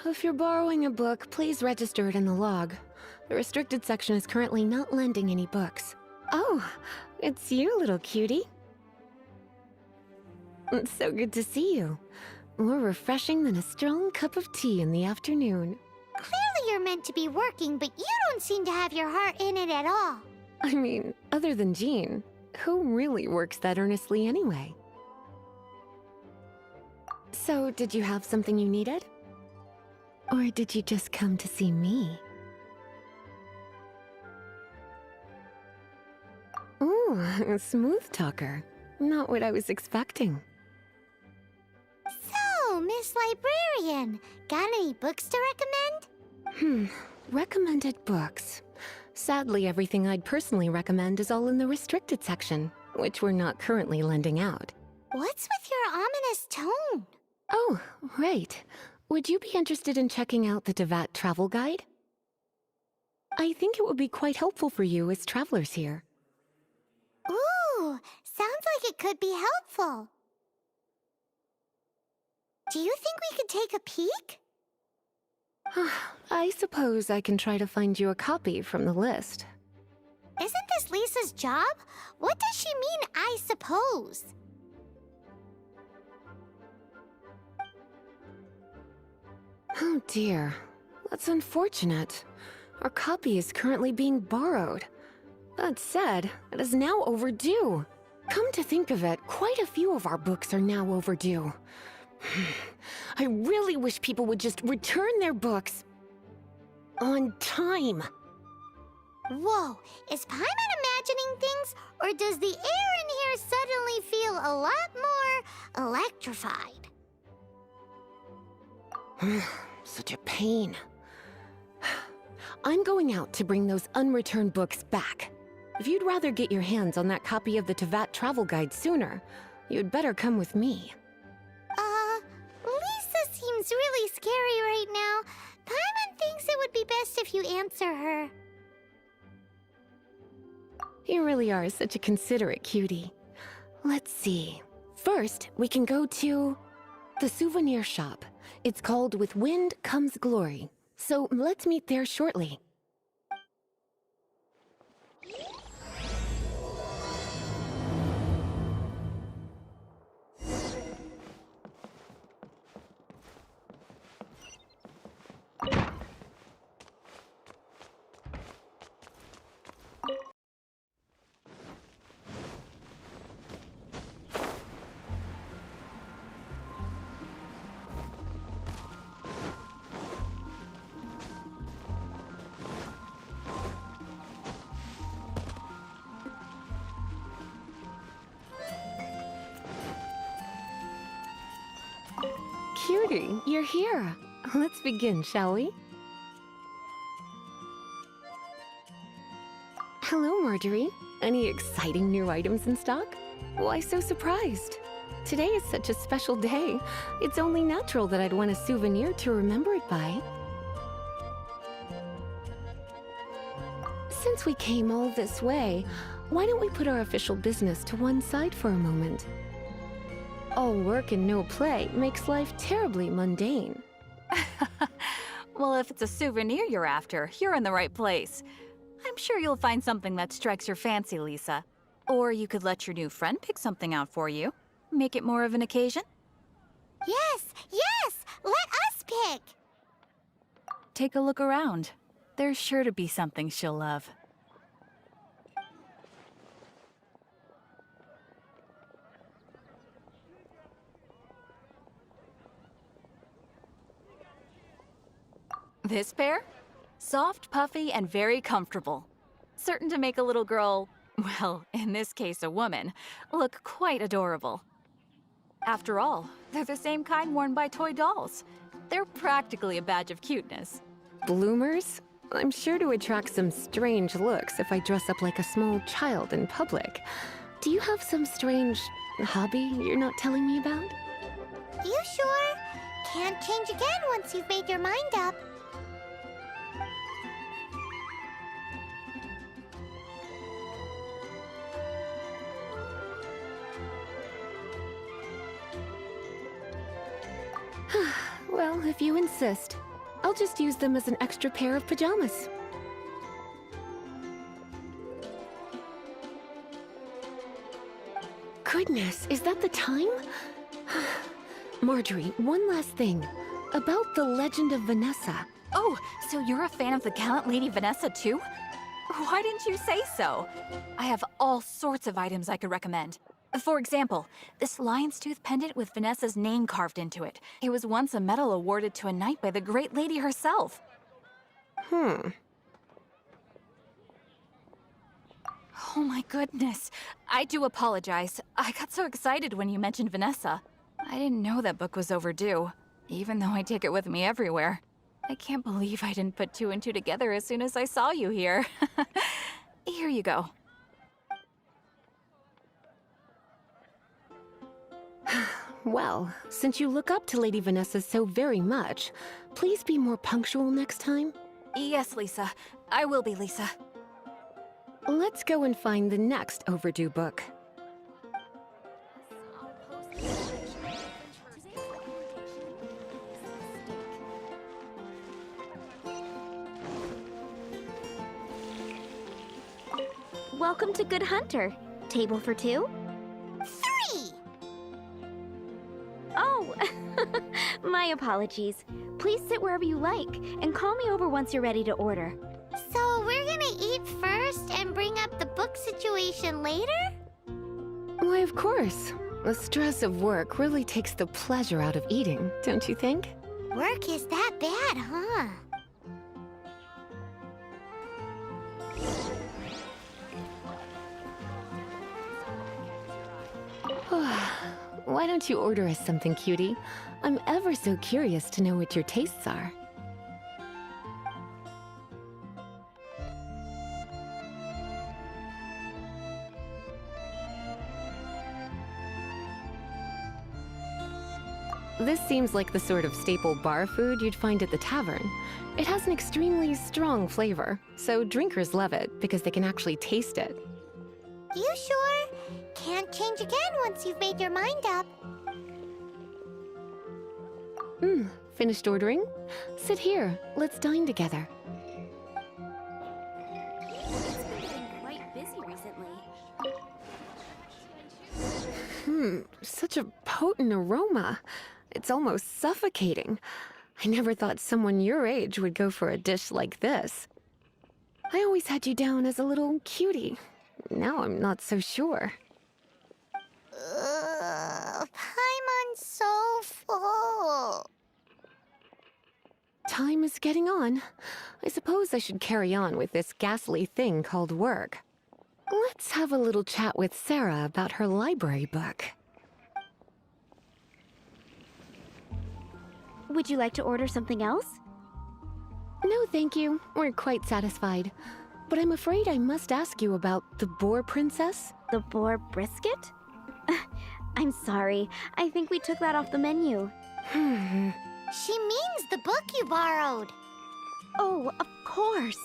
If you're borrowing a book, please register it in the log. The restricted section is currently not lending any books. Oh, it's you, little cutie. It's so good to see you. More refreshing than a strong cup of tea in the afternoon. Clearly you're meant to be working, but you don't seem to have your heart in it at all. I mean, other than Jean, who really works that earnestly anyway? So, did you have something you needed? Or did you just come to see me? Ooh, a smooth talker. Not what I was expecting. So, Miss Librarian, got any books to recommend? Recommended books. Sadly, everything I'd personally recommend is all in the restricted section, which we're not currently lending out. What's with your ominous tone? Oh, right. Would you be interested in checking out the Tevat travel guide? I think it would be quite helpful for you as travelers here. Ooh, sounds like it could be helpful. Do you think we could take a peek? I suppose I can try to find you a copy from the list. Isn't this Lisa's job? What does she mean, I suppose? Oh dear, that's unfortunate. Our copy is currently being borrowed. That said, it is now overdue. Come to think of it, quite a few of our books are now overdue. I really wish people would just return their books on time. Whoa, is Paimon imagining things, or does the air in here suddenly feel a lot more electrified? Such a pain. I'm going out to bring those unreturned books back. If you'd rather get your hands on that copy of the Tevat travel guide sooner, you'd better come with me. Lisa seems really scary right now. Paimon thinks it would be best if you answer her. You really are such a considerate cutie. Let's see. First, we can go to the souvenir shop. It's called With Wind Comes Glory. So let's meet there shortly. Cutie, you're here. Let's begin, shall we? Hello, Marjorie. Any exciting new items in stock? Why so surprised? Today is such a special day. It's only natural that I'd want a souvenir to remember it by. Since we came all this way, why don't we put our official business to one side for a moment? All work and no play makes life terribly mundane. Well, if it's a souvenir you're after, you're in the right place. I'm sure you'll find something that strikes your fancy, Lisa. Or you could let your new friend pick something out for you. Make it more of an occasion. Yes, yes! Let us pick! Take a look around. There's sure to be something she'll love. This pair? Soft, puffy, and very comfortable. Certain to make a little girl, well, in this case a woman, look quite adorable. After all, they're the same kind worn by toy dolls. They're practically a badge of cuteness. Bloomers? I'm sure to attract some strange looks if I dress up like a small child in public. Do you have some strange hobby you're not telling me about? You sure? Can't change again once you've made your mind up. Well, if you insist. I'll just use them as an extra pair of pajamas. Goodness, is that the time? Marjorie, one last thing. About the legend of Vanessa. Oh, so you're a fan of the gallant Lady Vanessa too? Why didn't you say so? I have all sorts of items I could recommend. For example, this lion's tooth pendant with Vanessa's name carved into it. It was once a medal awarded to a knight by the great lady herself. Hmm. Oh my goodness. I do apologize. I got so excited when you mentioned Vanessa. I didn't know that book was overdue, even though I take it with me everywhere. I can't believe I didn't put two and two together as soon as I saw you here. Here you go. Well, since you look up to Lady Vanessa so very much, please be more punctual next time. Yes, Lisa. I will be, Lisa. Let's go and find the next overdue book. Welcome to Good Hunter. Table for two? 3! Oh, my apologies. Please sit wherever you like, and call me over once you're ready to order. So we're gonna eat first and bring up the book situation later? Why, of course. The stress of work really takes the pleasure out of eating, don't you think? Work is that bad, huh? Why don't you order us something, cutie? I'm ever so curious to know what your tastes are. This seems like the sort of staple bar food you'd find at the tavern. It has an extremely strong flavor, so drinkers love it because they can actually taste it. You sure? Can't change again once you've made your mind up. Finished ordering? Sit here. Let's dine together. It's been getting quite busy recently. Such a potent aroma. It's almost suffocating. I never thought someone your age would go for a dish like this. I always had you down as a little cutie. Now I'm not so sure. Paimon's so full. Time is getting on. I suppose I should carry on with this ghastly thing called work. Let's have a little chat with Sarah about her library book. Would you like to order something else? No, thank you. We're quite satisfied. But I'm afraid I must ask you about the Boar Princess. The boar brisket? I'm sorry. I think we took that off the menu. She means the book you borrowed. Oh, of course.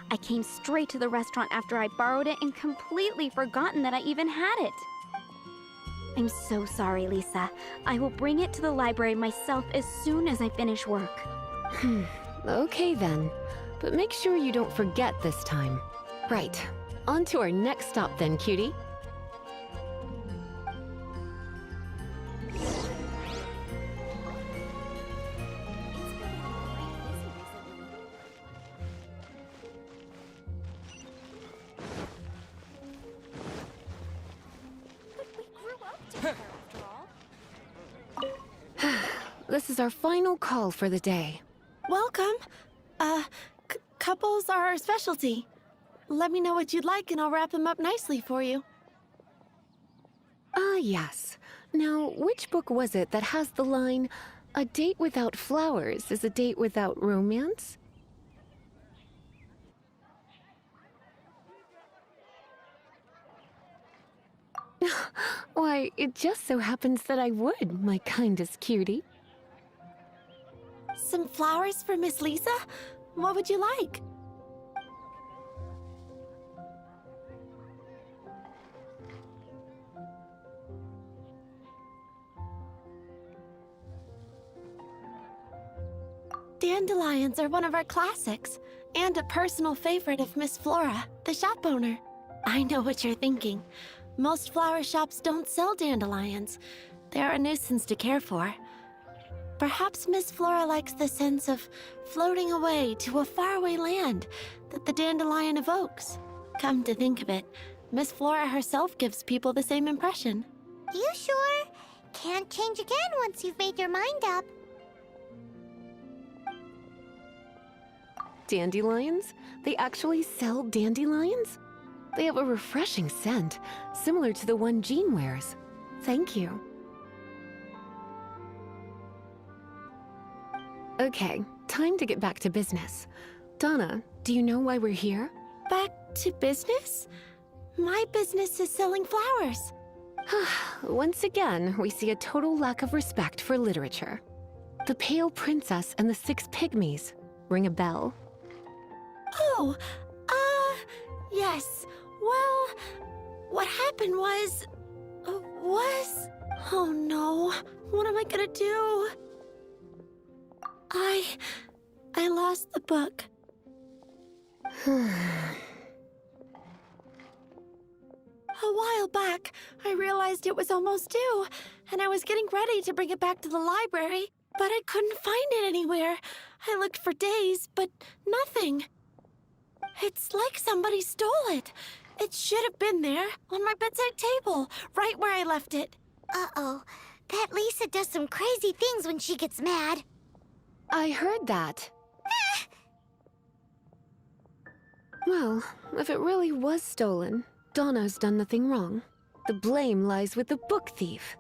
I came straight to the restaurant after I borrowed it and completely forgotten that I even had it. I'm so sorry, Lisa. I will bring it to the library myself as soon as I finish work. Okay then. But make sure you don't forget this time. Right. On to our next stop then, cutie. This is our final call for the day. Welcome. Couples are our specialty. Let me know what you'd like and I'll wrap them up nicely for you. Ah, yes. Now, which book was it that has the line, "A date without flowers is a date without romance"? Why, it just so happens that I would, my kindest cutie. Some flowers for Miss Lisa? What would you like? Dandelions are one of our classics, and a personal favorite of Miss Flora, the shop owner. I know what you're thinking. Most flower shops don't sell dandelions. They're a nuisance to care for. Perhaps Miss Flora likes the sense of floating away to a faraway land that the dandelion evokes. Come to think of it, Miss Flora herself gives people the same impression. You sure? Can't change again once you've made your mind up. Dandelions? They actually sell dandelions? They have a refreshing scent, similar to the one Jean wears. Thank you. Okay, time to get back to business. Donna, do you know why we're here? Back to business? My business is selling flowers. Once again, we see a total lack of respect for literature. The Pale Princess and the Six Pygmies. Ring a bell? Oh, yes. Well, what happened was... Oh no, what am I gonna do? I lost the book. A while back, I realized it was almost due, and I was getting ready to bring it back to the library, but I couldn't find it anywhere. I looked for days, but nothing. It's like somebody stole it. It should have been there, on my bedside table, right where I left it. Uh-oh. That Lisa does some crazy things when she gets mad. I heard that. Well, if it really was stolen, Donna's done nothing wrong. The blame lies with the book thief.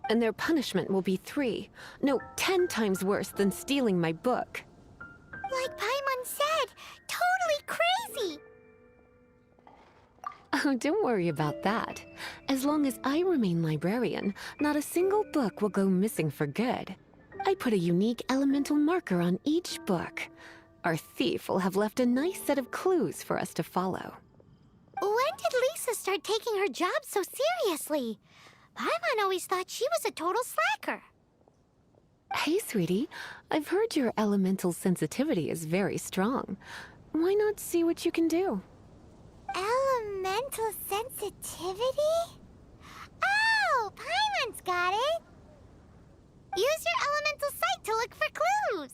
And their punishment will be 10 times worse than stealing my book. Like Paimon said, totally crazy. Oh, don't worry about that. As long as I remain librarian, not a single book will go missing for good. I put a unique elemental marker on each book. Our thief will have left a nice set of clues for us to follow. When did Lisa start taking her job so seriously? Paimon always thought she was a total slacker. Hey, sweetie. I've heard your elemental sensitivity is very strong. Why not see what you can do? Elemental sensitivity? Oh, Paimon's got it! Use your elemental sight to look for clues!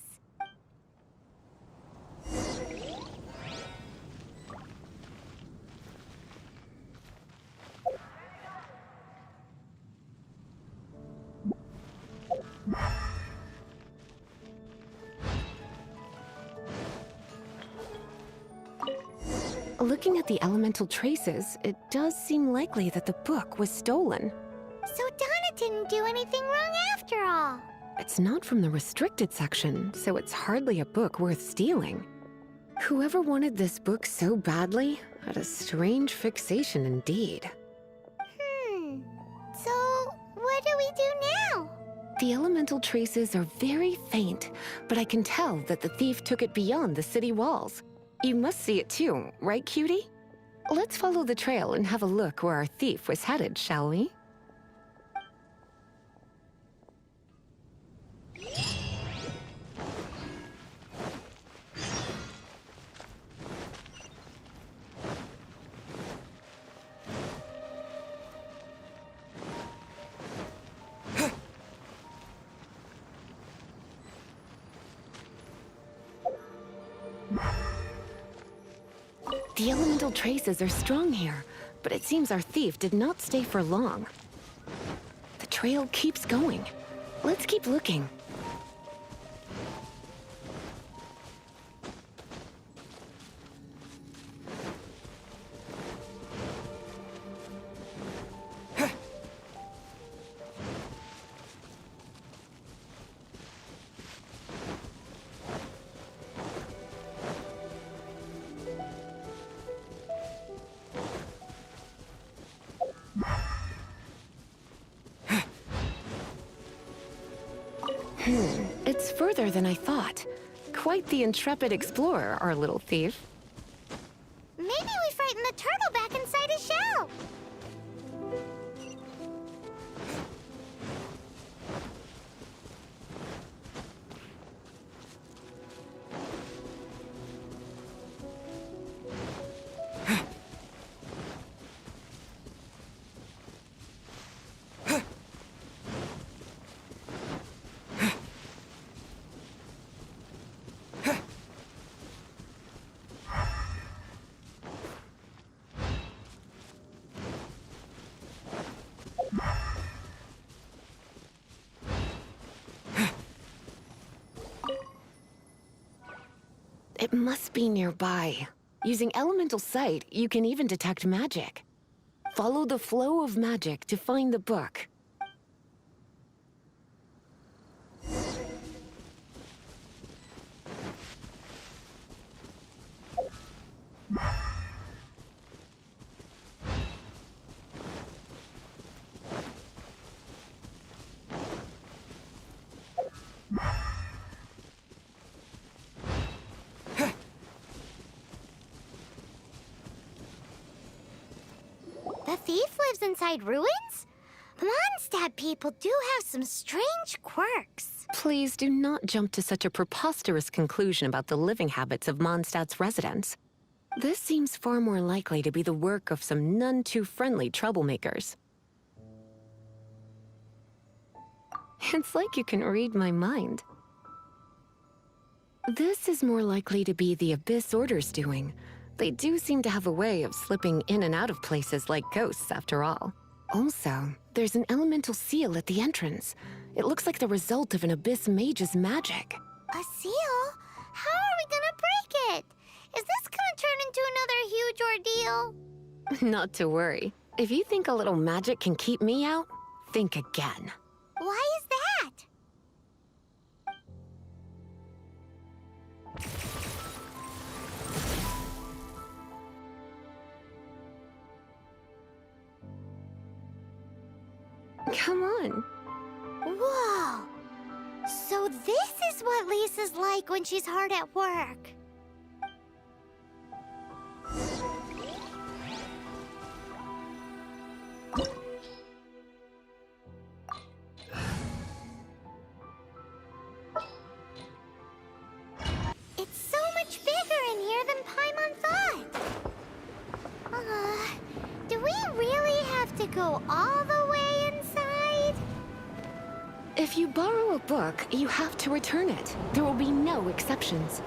Looking at the elemental traces, it does seem likely that the book was stolen. So Donna didn't do anything wrong after all. It's not from the restricted section, so it's hardly a book worth stealing. Whoever wanted this book so badly had a strange fixation indeed. So what do we do now? The elemental traces are very faint, but I can tell that the thief took it beyond the city walls. You must see it too, right, cutie? Let's follow the trail and have a look where our thief was headed, shall we? The elemental traces are strong here, but it seems our thief did not stay for long. The trail keeps going. Let's keep looking. It's further than I thought. Quite the intrepid explorer, our little thief. Maybe we frightened the turtle back inside his shell. It must be nearby. Using elemental sight, you can even detect magic. Follow the flow of magic to find the book. The thief lives inside ruins? Mondstadt people do have some strange quirks. Please do not jump to such a preposterous conclusion about the living habits of Mondstadt's residents. This seems far more likely to be the work of some none too friendly troublemakers. It's like you can read my mind. This is more likely to be the Abyss Order's doing. They do seem to have a way of slipping in and out of places like ghosts, after all. Also, there's an elemental seal at the entrance. It looks like the result of an Abyss mage's magic. A seal? How are we gonna break it? Is this gonna turn into another huge ordeal? Not to worry. If you think a little magic can keep me out, think again. Why is that? Come on. Whoa! So this is what Lisa's like when she's hard at work. It's so much bigger in here than Paimon thought. Do we really have to go all the way inside? If you borrow a book, you have to return it. There will be no exceptions.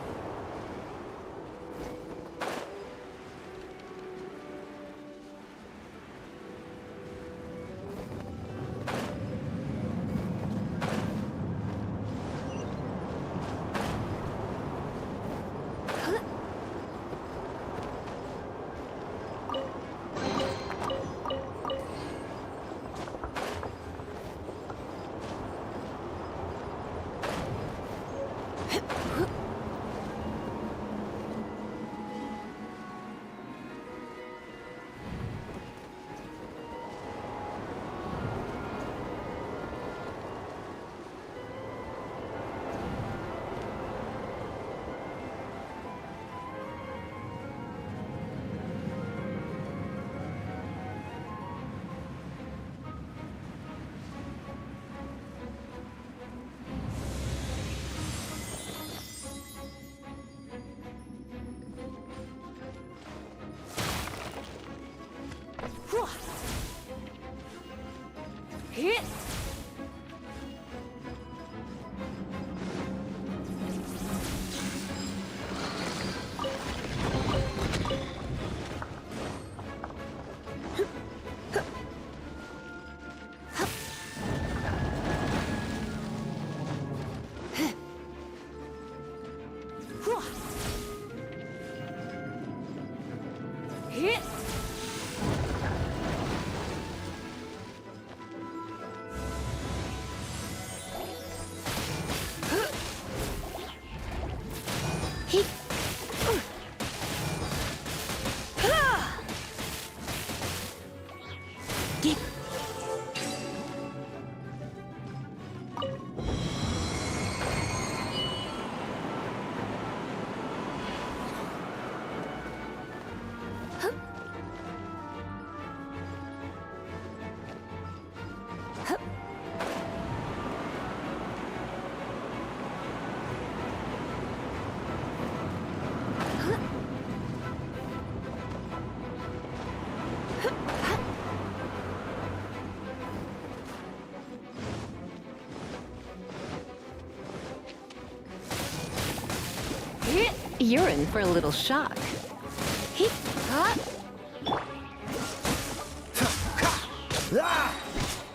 You're in for a little shock.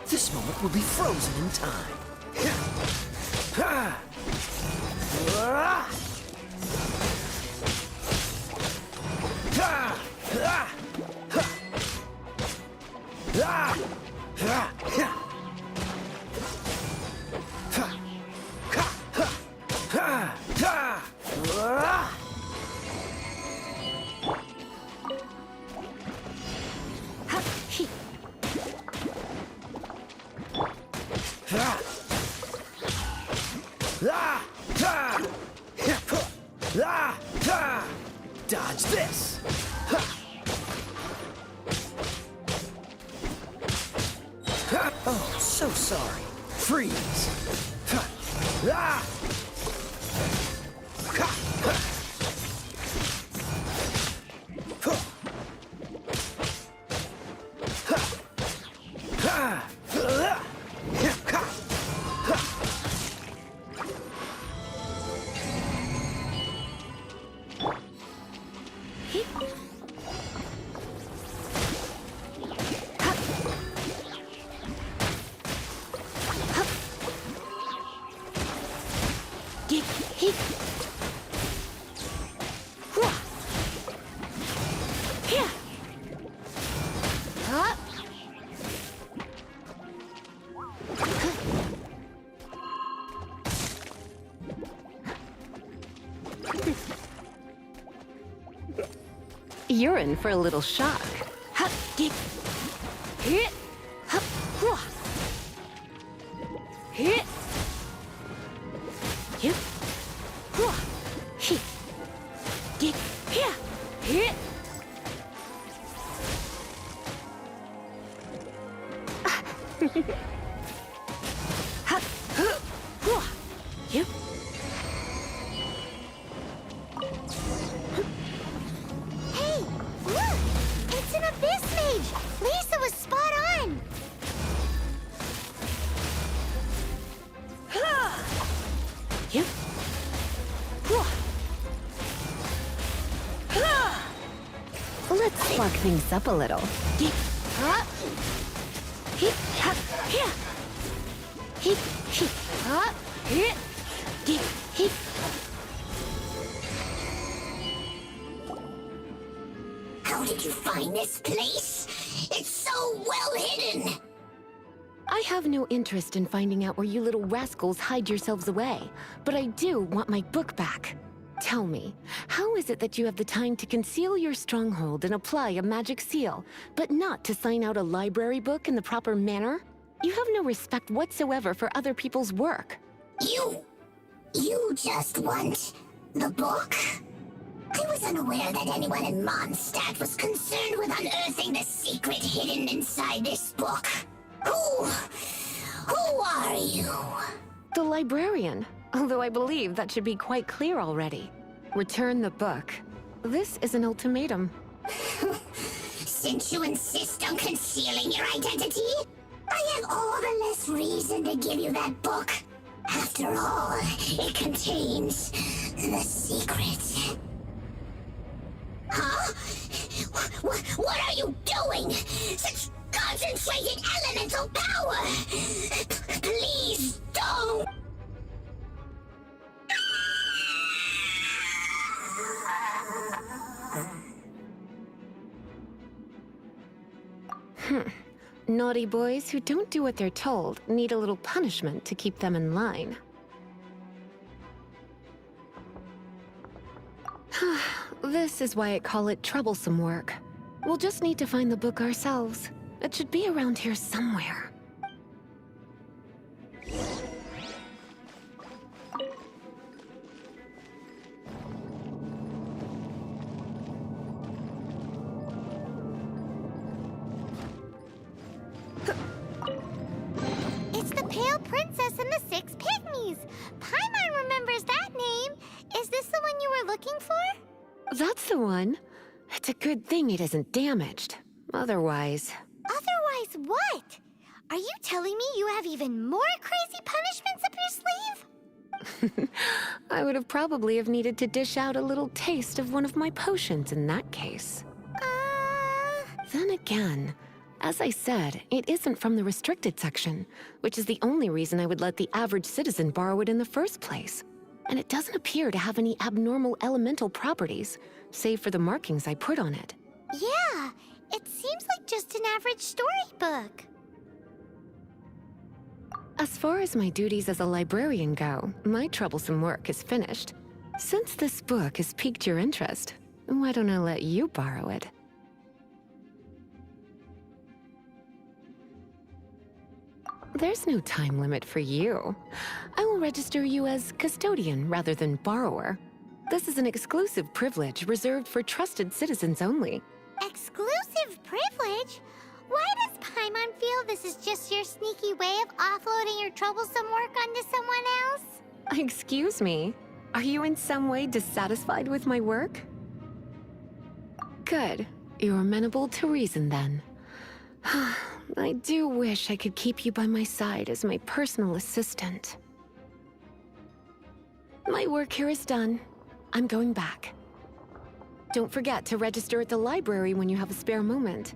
This moment will be frozen in time. Dodge this! Oh, so sorry. Freeze! You're in for a little shock. Hey, look! It's an abyss mage! Lisa was spot on! Let's spark things up a little. How did you find this place? It's so well hidden! I have no interest in finding out where you little rascals hide yourselves away, but I do want my book back. Tell me, how is it that you have the time to conceal your stronghold and apply a magic seal, but not to sign out a library book in the proper manner? You have no respect whatsoever for other people's work. You just want the book? I was unaware that anyone in Mondstadt was concerned with unearthing the secret hidden inside this book. Who are you? The librarian, although I believe that should be quite clear already. Return the book. This is an ultimatum. Since you insist on concealing your identity, I have all the less reason to give you that book. After all, it contains the secret. Huh? What are you doing? Such concentrated elemental power! Please don't! Naughty boys who don't do what they're told need a little punishment to keep them in line. This is why I call it troublesome work. We'll just need to find the book ourselves. It should be around here somewhere. It's the Pale Princess and the Six Pygmies! Paimon remembers that name! Is this the one you were looking for? That's the one. It's a good thing it isn't damaged. Otherwise... Otherwise what? Are you telling me you have even more crazy punishments up your sleeve? I would have probably have needed to dish out a little taste of one of my potions in that case. Then again, as I said, it isn't from the restricted section, which is the only reason I would let the average citizen borrow it in the first place. And it doesn't appear to have any abnormal elemental properties, save for the markings I put on it. Yeah, it seems like just an average storybook. As far as my duties as a librarian go, my troublesome work is finished. Since this book has piqued your interest, why don't I let you borrow it? There's no time limit for you. I will register you as custodian rather than borrower. This is an exclusive privilege reserved for trusted citizens only. Exclusive privilege? Why does Paimon feel this is just your sneaky way of offloading your troublesome work onto someone else? Excuse me, are you in some way dissatisfied with my work? Good. You're amenable to reason then. I do wish I could keep you by my side as my personal assistant. My work here is done. I'm going back. Don't forget to register at the library when you have a spare moment.